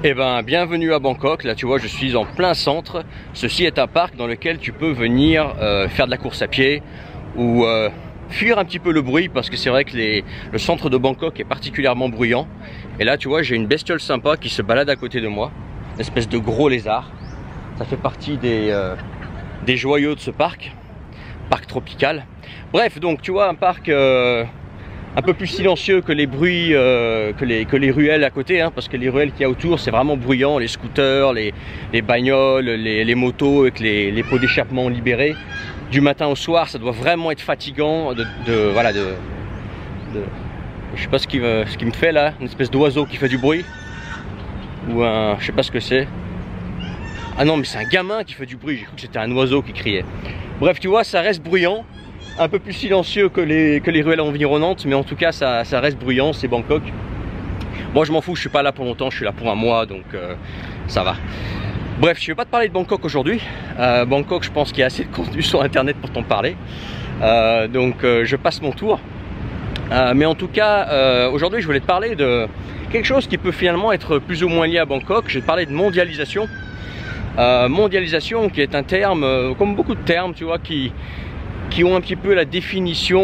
Eh ben, bienvenue à Bangkok. Là, tu vois, je suis en plein centre. Ceci est un parc dans lequel tu peux venir faire de la course à pied ou fuir un petit peu le bruit, parce que c'est vrai que le centre de Bangkok est particulièrement bruyant. Et là, tu vois, j'ai une bestiole sympa qui se balade à côté de moi, une espèce de gros lézard. Ça fait partie des joyaux de ce parc tropical. Bref, donc tu vois, un parc un peu plus silencieux que les bruits, que les ruelles à côté, hein, parce que les ruelles qu'il y a autour, c'est vraiment bruyant, les scooters, les bagnoles, les motos avec les pots d'échappement libérés. Du matin au soir, ça doit vraiment être fatigant voilà, je sais pas ce qui me fait là, une espèce d'oiseau qui fait du bruit, ou un, je sais pas ce que c'est. Ah non, mais c'est un gamin qui fait du bruit, j'ai cru que c'était un oiseau qui criait. Bref, tu vois, ça reste bruyant, un peu plus silencieux que les ruelles environnantes, mais en tout cas ça reste bruyant, c'est Bangkok. Moi je m'en fous, je suis pas là pour longtemps, je suis là pour un mois, donc ça va. Bref, je vais pas te parler de Bangkok aujourd'hui. Bangkok, je pense qu'il y a assez de contenu sur internet pour t'en parler, donc je passe mon tour. Mais en tout cas, aujourd'hui je voulais te parler de quelque chose qui peut finalement être plus ou moins lié à Bangkok. Je vais te parler de mondialisation. Mondialisation qui est un terme, comme beaucoup de termes, tu vois, qui ont un petit peu la définition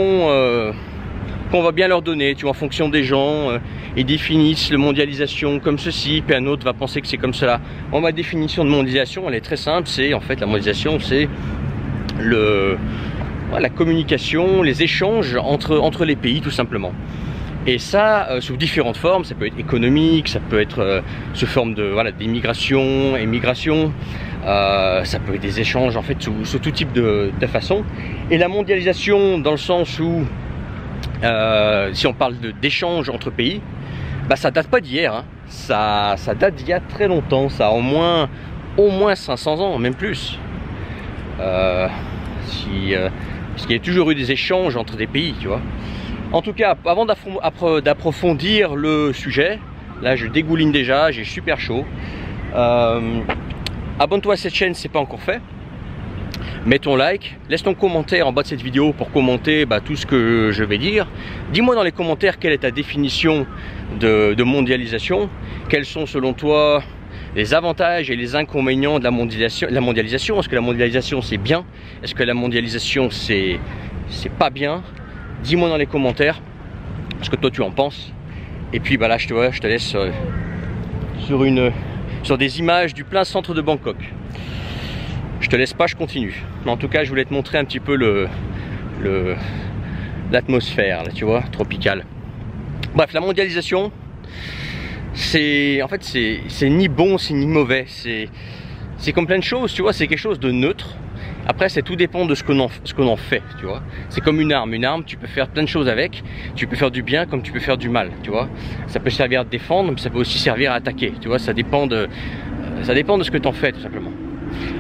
qu'on va bien leur donner, tu vois, en fonction des gens. Ils définissent la mondialisation comme ceci, puis un autre va penser que c'est comme cela. Ma définition de mondialisation, elle est très simple, c'est en fait la mondialisation, c'est la communication, les échanges entre les pays, tout simplement. Et ça, sous différentes formes, ça peut être économique, ça peut être sous forme de d'immigration, émigration, ça peut être des échanges en fait sous tout type de façon. Et la mondialisation, dans le sens où, si on parle d'échanges entre pays, bah ça date pas d'hier, hein. Ça date d'il y a très longtemps, ça a au moins 500 ans, même plus. Parce qu'il y a toujours eu des échanges entre des pays, tu vois. En tout cas, avant d'approfondir le sujet, là je dégouline déjà, j'ai super chaud. Abonne-toi à cette chaîne si ce n'est pas encore fait. Mets ton like, laisse ton commentaire en bas de cette vidéo pour commenter tout ce que je vais dire. Dis-moi dans les commentaires quelle est ta définition de mondialisation. Quels sont selon toi les avantages et les inconvénients de la mondialisation. Est-ce que la mondialisation c'est bien? Est-ce que la mondialisation c'est pas bien? Dis-moi dans les commentaires ce que toi tu en penses. Et puis là je te laisse sur des images du plein centre de Bangkok. Je te laisse pas, je continue. Mais en tout cas je voulais te montrer un petit peu l'atmosphère, tu vois, tropicale. Bref, la mondialisation, c'est ni bon, c'est ni mauvais. C'est comme plein de choses, tu vois, c'est quelque chose de neutre. Après, tout dépend de ce qu'on en fait, tu vois. C'est comme une arme. Une arme, tu peux faire plein de choses avec. Tu peux faire du bien comme tu peux faire du mal, tu vois. Ça peut servir à te défendre, mais ça peut aussi servir à attaquer, tu vois. Ça dépend de ce que tu en fais, tout simplement.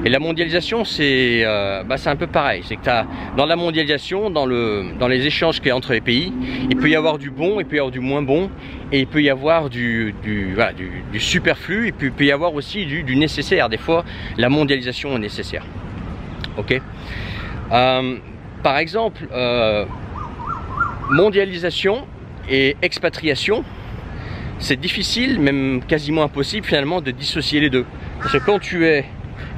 Et la mondialisation, c'est un peu pareil. C'est que dans la mondialisation, dans les échanges qu'il y a entre les pays, il peut y avoir du bon, il peut y avoir du moins bon, et il peut y avoir du superflu, et puis il peut y avoir aussi du nécessaire. Des fois, la mondialisation est nécessaire. Ok. Par exemple, mondialisation et expatriation, c'est difficile, même quasiment impossible finalement, de dissocier les deux. Parce que quand tu es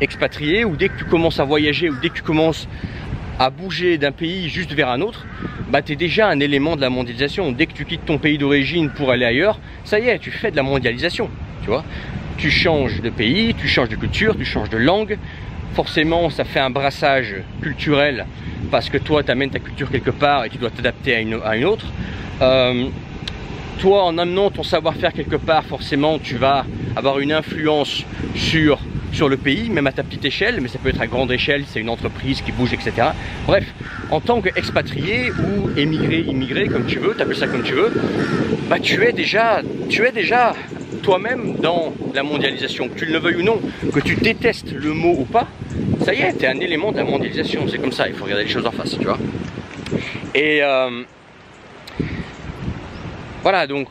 expatrié, ou dès que tu commences à voyager, ou dès que tu commences à bouger d'un pays juste vers un autre, tu es déjà un élément de la mondialisation. Dès que tu quittes ton pays d'origine pour aller ailleurs, ça y est, tu fais de la mondialisation, tu vois. Tu changes de pays, tu changes de culture, tu changes de langue. Forcément, ça fait un brassage culturel parce que toi, tu amènes ta culture quelque part et tu dois t'adapter à une autre. Toi, en amenant ton savoir-faire quelque part, forcément, tu vas avoir une influence sur le pays, même à ta petite échelle, mais ça peut être à grande échelle, c'est une entreprise qui bouge, etc. Bref, en tant qu'expatrié ou immigré, comme tu veux, t'appelles ça comme tu veux, tu es déjà toi-même dans la mondialisation, que tu le veuilles ou non, que tu détestes le mot ou pas, ça y est, tu es un élément de la mondialisation, c'est comme ça, il faut regarder les choses en face, tu vois. Et voilà, donc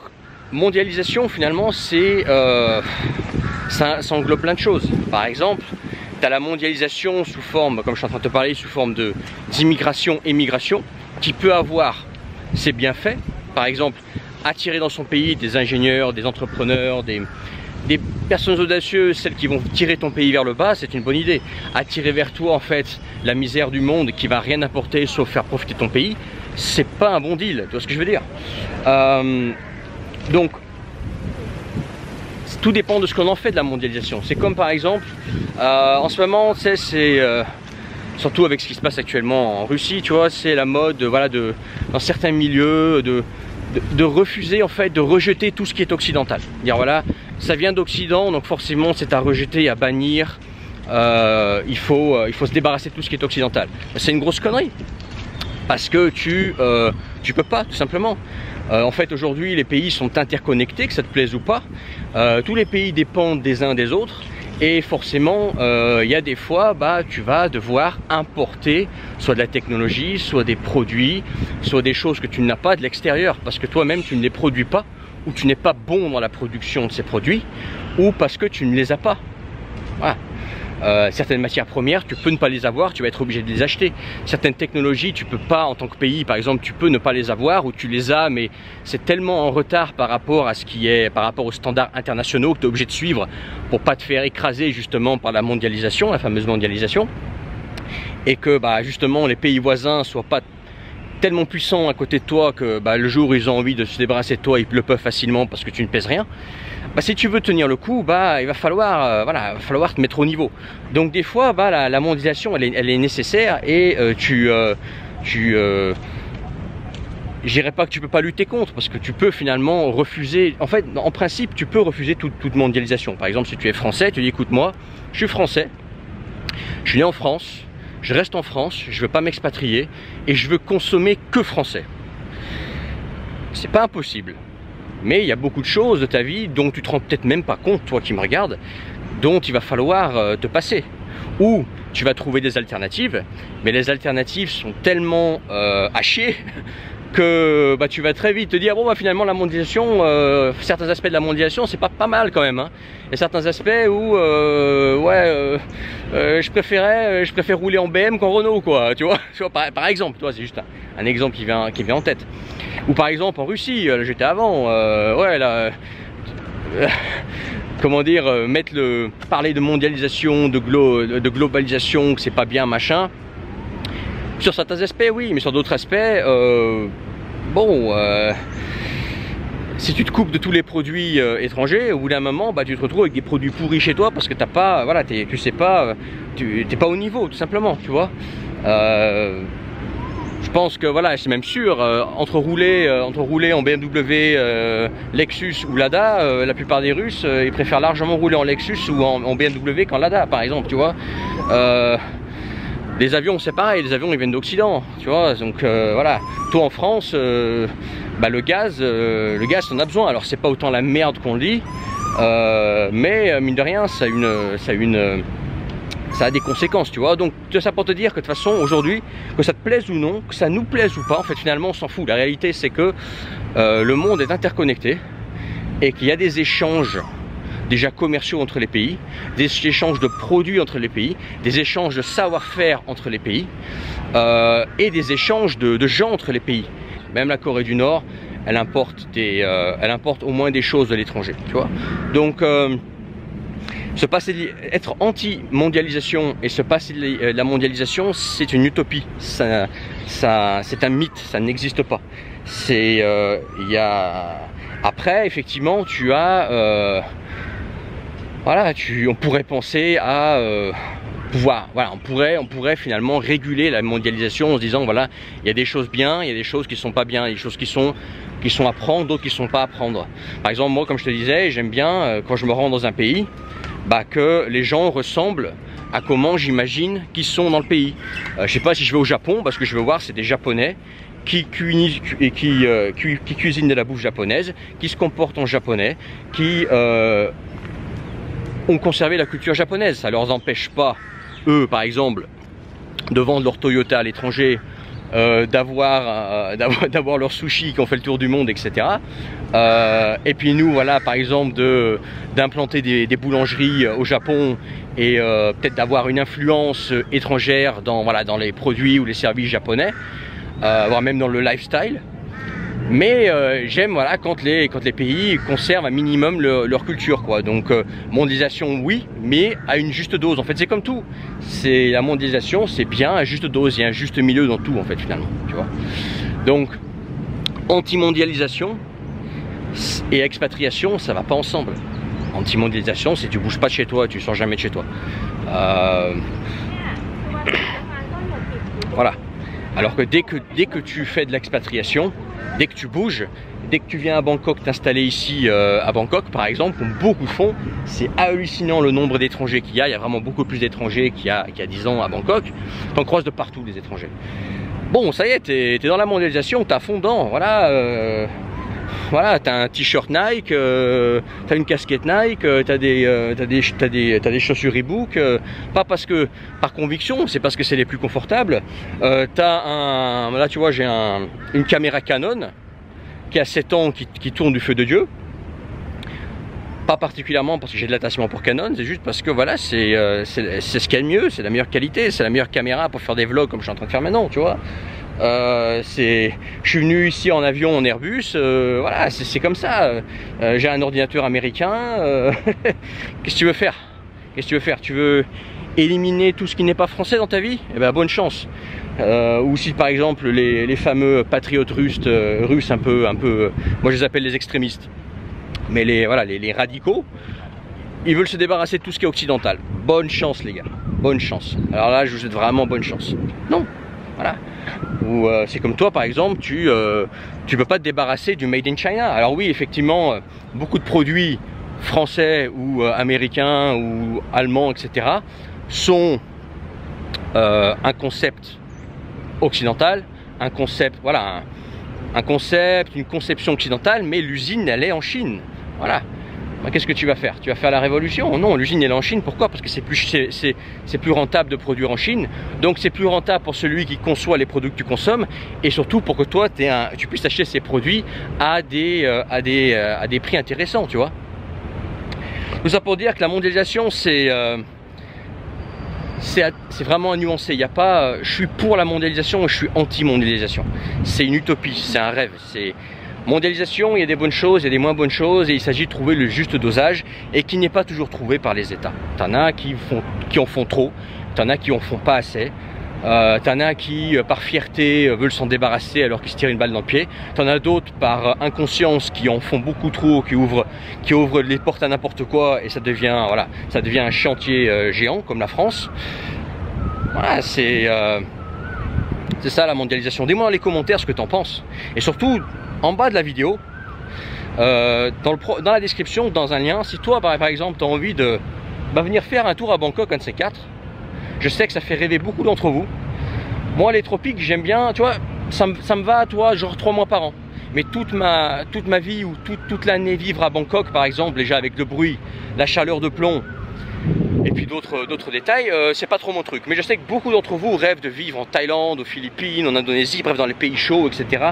mondialisation finalement ça englobe plein de choses. Par exemple, tu as la mondialisation sous forme, comme je suis en train de te parler, sous forme d'immigration, émigration, qui peut avoir ses bienfaits. Par exemple, attirer dans son pays des ingénieurs, des entrepreneurs, des des personnes audacieuses, celles qui vont tirer ton pays vers le bas, c'est une bonne idée. Attirer vers toi en fait la misère du monde qui va rien apporter sauf faire profiter ton pays, c'est pas un bon deal, tu vois ce que je veux dire. Donc tout dépend de ce qu'on en fait de la mondialisation. C'est comme par exemple, en ce moment, tu sais, c'est surtout avec ce qui se passe actuellement en Russie, tu vois, c'est la mode, voilà, dans certains milieux, de refuser en fait, de rejeter tout ce qui est occidental. Dire voilà, ça vient d'Occident, donc forcément c'est à rejeter, à bannir. Il faut se débarrasser de tout ce qui est occidental. C'est une grosse connerie. Parce que tu peux pas, tout simplement. En fait, aujourd'hui, les pays sont interconnectés, que ça te plaise ou pas. Tous les pays dépendent des uns des autres. Et forcément, il y a des fois, tu vas devoir importer soit de la technologie, soit des produits, soit des choses que tu n'as pas de l'extérieur. Parce que toi-même, tu ne les produis pas, ou tu n'es pas bon dans la production de ces produits, ou parce que tu ne les as pas. Voilà. Certaines matières premières, tu peux ne pas les avoir, tu vas être obligé de les acheter. Certaines technologies, tu peux pas, en tant que pays, par exemple, tu peux ne pas les avoir, ou tu les as, mais c'est tellement en retard par rapport à ce qui est, par rapport aux standards internationaux que tu es obligé de suivre pour pas te faire écraser justement par la mondialisation, la fameuse mondialisation, et que justement les pays voisins soient pas tellement puissants à côté de toi que le jour où ils ont envie de se débarrasser de toi, ils le peuvent facilement parce que tu ne pèses rien. Si tu veux tenir le coup, il va falloir, va falloir te mettre au niveau. Donc des fois, la mondialisation, elle est nécessaire et je dirais pas que tu peux pas lutter contre, parce que tu peux finalement refuser. En fait, en principe, tu peux refuser toute mondialisation. Par exemple, si tu es français, tu dis écoute, moi, je suis français, je suis né en France, je reste en France, je veux pas m'expatrier et je veux consommer que français. C'est pas impossible. Mais il y a beaucoup de choses de ta vie dont tu te rends peut-être même pas compte, toi qui me regardes, dont il va falloir te passer. Ou tu vas trouver des alternatives, mais les alternatives sont tellement à chier que tu vas très vite te dire bon finalement la mondialisation, certains aspects de la mondialisation c'est pas mal quand même. Il y a certains aspects où je préfère rouler en BM qu'en Renault, quoi. Tu vois par exemple, toi c'est juste un exemple qui vient en tête. Ou par exemple en Russie, j'étais avant, comment dire, parler de mondialisation, de globalisation, que c'est pas bien, machin. Sur certains aspects, oui, mais sur d'autres aspects, si tu te coupes de tous les produits étrangers, au bout d'un moment, tu te retrouves avec des produits pourris chez toi parce que t'as pas, tu sais pas, t'es pas au niveau, tout simplement, tu vois. Je pense que c'est même sûr, entre rouler en BMW, Lexus ou Lada, la plupart des Russes, ils préfèrent largement rouler en Lexus ou en BMW qu'en Lada, par exemple, tu vois. Les avions, c'est pareil, les avions ils viennent d'Occident, tu vois, donc voilà. Toi en France, le gaz t'en as besoin. Alors c'est pas autant la merde qu'on dit, mais mine de rien, ça a des conséquences, tu vois. Donc ça pour te dire que de toute façon aujourd'hui, que ça te plaise ou non, que ça nous plaise ou pas, en fait finalement on s'en fout. La réalité c'est que le monde est interconnecté et qu'il y a des échanges déjà commerciaux entre les pays, des échanges de produits entre les pays, des échanges de savoir-faire entre les pays et des échanges de gens entre les pays. Même la Corée du Nord, elle importe au moins des choses de l'étranger, tu vois. Donc être anti-mondialisation et se passer de la mondialisation, c'est une utopie. C'est un mythe, ça n'existe pas. Après, effectivement, tu as on pourrait penser à on pourrait finalement réguler la mondialisation en se disant il y a des choses bien, il y a des choses qui sont pas bien, il y a des choses qui sont à prendre, d'autres qui sont pas à prendre. Par exemple, moi, comme je te disais, j'aime bien quand je me rends dans un pays, que les gens ressemblent à comment j'imagine qu'ils sont dans le pays. Je sais pas si je vais au Japon, parce que je veux voir c'est des Japonais qui cuisinent de la bouffe japonaise, qui se comportent en japonais, qui ont conservé la culture japonaise. Ça leur empêche pas, eux par exemple, de vendre leur Toyota à l'étranger, d'avoir leur sushi qui ont fait le tour du monde, etc. Et puis nous, par exemple, d'implanter des boulangeries au Japon et peut-être d'avoir une influence étrangère dans les produits ou les services japonais, voire même dans le lifestyle. Mais j'aime voilà, quand les pays conservent un minimum leur culture, quoi. Donc mondialisation oui, mais à une juste dose. En fait, c'est comme tout. C'est la mondialisation, c'est bien à juste dose. Il y a un juste milieu dans tout, en fait, finalement. Tu vois. Donc anti-mondialisation et expatriation, ça va pas ensemble. Anti-mondialisation, c'est tu bouges pas de chez toi, tu sors jamais de chez toi. Voilà. Alors que dès que tu fais de l'expatriation, dès que tu bouges, dès que tu viens à Bangkok t'installer ici à Bangkok par exemple, comme beaucoup font, c'est hallucinant le nombre d'étrangers qu'il y a. Il y a vraiment beaucoup plus d'étrangers qu'il y a 10 ans à Bangkok. T'en croises de partout des étrangers. Bon, ça y est, t'es dans la mondialisation, t'as fondant, voilà. Voilà, t'as un t-shirt Nike, t'as une casquette Nike, t'as des chaussures Reebok, pas parce que par conviction, c'est parce que c'est les plus confortables. Là tu vois, j'ai une caméra Canon qui a 7 ans, qui tourne du feu de Dieu. Pas particulièrement parce que j'ai de l'attachement pour Canon, c'est juste parce que voilà, c'est ce qu'il y a de mieux, c'est la meilleure qualité, c'est la meilleure caméra pour faire des vlogs comme je suis en train de faire maintenant, tu vois. Je suis venu ici en avion en Airbus, voilà, c'est comme ça. J'ai un ordinateur américain. Qu'est-ce que tu veux faire? Qu'est-ce que tu veux faire? Tu veux éliminer tout ce qui n'est pas français dans ta vie? Eh ben bonne chance. Ou si par exemple les fameux patriotes russes un peu, moi je les appelle les extrémistes, mais les radicaux, ils veulent se débarrasser de tout ce qui est occidental. Bonne chance les gars, bonne chance. Alors là je vous souhaite vraiment bonne chance. Non, voilà. Ou c'est comme toi par exemple, tu peux pas te débarrasser du made in China. Alors oui, effectivement, beaucoup de produits français ou américains ou allemands, etc. sont un concept occidental, un concept, voilà, un concept, une conception occidentale, mais l'usine elle est en Chine. Voilà. Qu'est-ce que tu vas faire? Tu vas faire la révolution? Non, l'usine elle est en Chine. Pourquoi? Parce que c'est plus rentable de produire en Chine. Donc c'est plus rentable pour celui qui conçoit les produits que tu consommes, et surtout pour que toi tu puisses acheter ces produits à des prix intéressants, tu vois. Tout ça pour dire que la mondialisation c'est vraiment nuancé. Il y a pas, je suis pour la mondialisation et je suis anti-mondialisation. C'est une utopie, c'est un rêve. Mondialisation, il y a des bonnes choses, il y a des moins bonnes choses, et il s'agit de trouver le juste dosage, et qui n'est pas toujours trouvé par les États. T'en as qui en font trop, t'en as qui en font pas assez, t'en as qui par fierté veulent s'en débarrasser alors qu'ils se tirent une balle dans le pied, t'en as d'autres par inconscience qui en font beaucoup trop, qui ouvrent les portes à n'importe quoi, et ça devient, voilà, ça devient un chantier géant comme la France. Voilà, c'est ça la mondialisation. Dis-moi dans les commentaires ce que t'en penses, et surtout en bas de la vidéo, dans la description, dans un lien, si toi par exemple tu as envie de venir faire un tour à Bangkok, un de ces quatre, je sais que ça fait rêver beaucoup d'entre vous. Moi les tropiques j'aime bien, tu vois, ça me va, toi, genre 3 mois par an. Mais toute ma vie ou toute l'année vivre à Bangkok par exemple, déjà avec le bruit, la chaleur de plomb et puis d'autres détails, c'est pas trop mon truc. Mais je sais que beaucoup d'entre vous rêvent de vivre en Thaïlande, aux Philippines, en Indonésie, bref dans les pays chauds, etc.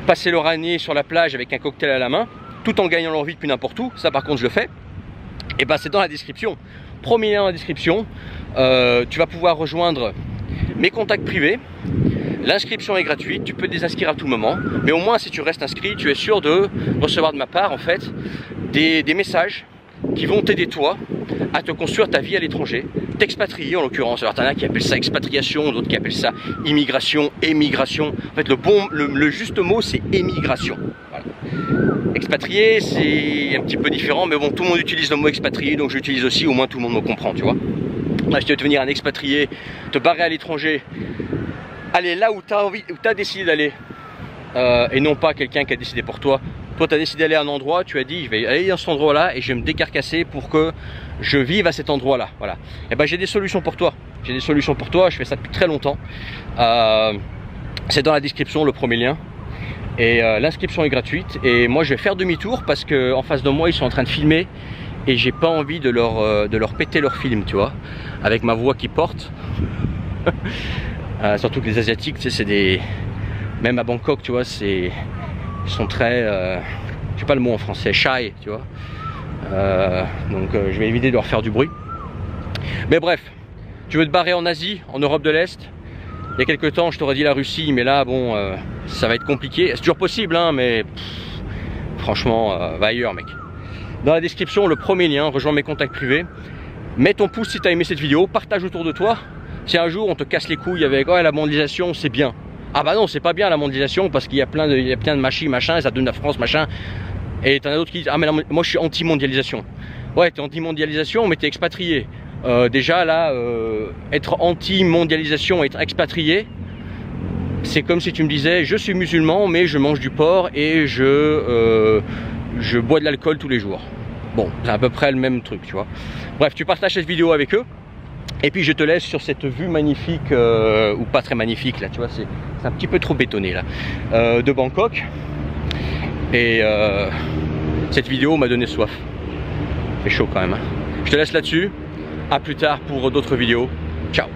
Passer leur année sur la plage avec un cocktail à la main, tout en gagnant leur vie depuis n'importe où. Ça par contre je le fais. Et ben c'est dans la description. Premier lien dans la description. Tu vas pouvoir rejoindre mes contacts privés. L'inscription est gratuite, tu peux te désinscrire à tout moment. Mais au moins si tu restes inscrit, tu es sûr de recevoir de ma part en fait des messages qui vont t'aider toi à te construire ta vie à l'étranger, t'expatrier en l'occurrence. Alors t'en as qui appellent ça expatriation, d'autres qui appellent ça immigration, émigration. En fait le juste mot c'est émigration. Voilà. Expatrié c'est un petit peu différent, mais bon, tout le monde utilise le mot expatrié, donc j'utilise aussi, au moins tout le monde me comprend, tu vois. Là, si tu veux devenir un expatrié, te barrer à l'étranger, aller là où tu as envie, où tu as décidé d'aller, et non pas quelqu'un qui a décidé pour toi. Toi, tu as décidé d'aller à un endroit, tu as dit, je vais aller dans cet endroit-là et je vais me décarcasser pour que je vive à cet endroit-là. Voilà. Et ben, j'ai des solutions pour toi. J'ai des solutions pour toi, je fais ça depuis très longtemps. C'est dans la description, le premier lien. Et l'inscription est gratuite. Et moi, je vais faire demi-tour parce qu'en face de moi, ils sont en train de filmer. Et j'ai pas envie de leur péter leur film, tu vois. Avec ma voix qui porte. Surtout que les Asiatiques, tu sais, c'est des... Même à Bangkok, tu vois, ils sont très... je sais pas le mot en français, shy, tu vois. Donc je vais éviter de leur faire du bruit. Mais bref, tu veux te barrer en Asie, en Europe de l'Est, Il y a quelques temps, je t'aurais dit la Russie, mais là, bon, ça va être compliqué. C'est toujours possible, hein, mais franchement, va ailleurs, mec. Dans la description, le premier lien, rejoins mes contacts privés. Mets ton pouce si tu as aimé cette vidéo, partage autour de toi. Si un jour on te casse les couilles avec la mondialisation, c'est bien. Ah bah non, c'est pas bien la mondialisation parce qu'il y a plein de machines, machin, ça donne la France, machin. Et t'en as d'autres qui disent, ah mais moi je suis anti-mondialisation. Ouais, t'es anti-mondialisation, mais t'es expatrié. Déjà là, être anti-mondialisation, être expatrié, c'est comme si tu me disais, je suis musulman, mais je mange du porc et je bois de l'alcool tous les jours. Bon, c'est à peu près le même truc, tu vois. Bref, tu partages cette vidéo avec eux. Et puis je te laisse sur cette vue magnifique, ou pas très magnifique là, tu vois, c'est un petit peu trop bétonné là, de Bangkok. Et cette vidéo m'a donné soif. C'est chaud quand même, hein. Je te laisse là-dessus, à plus tard pour d'autres vidéos. Ciao.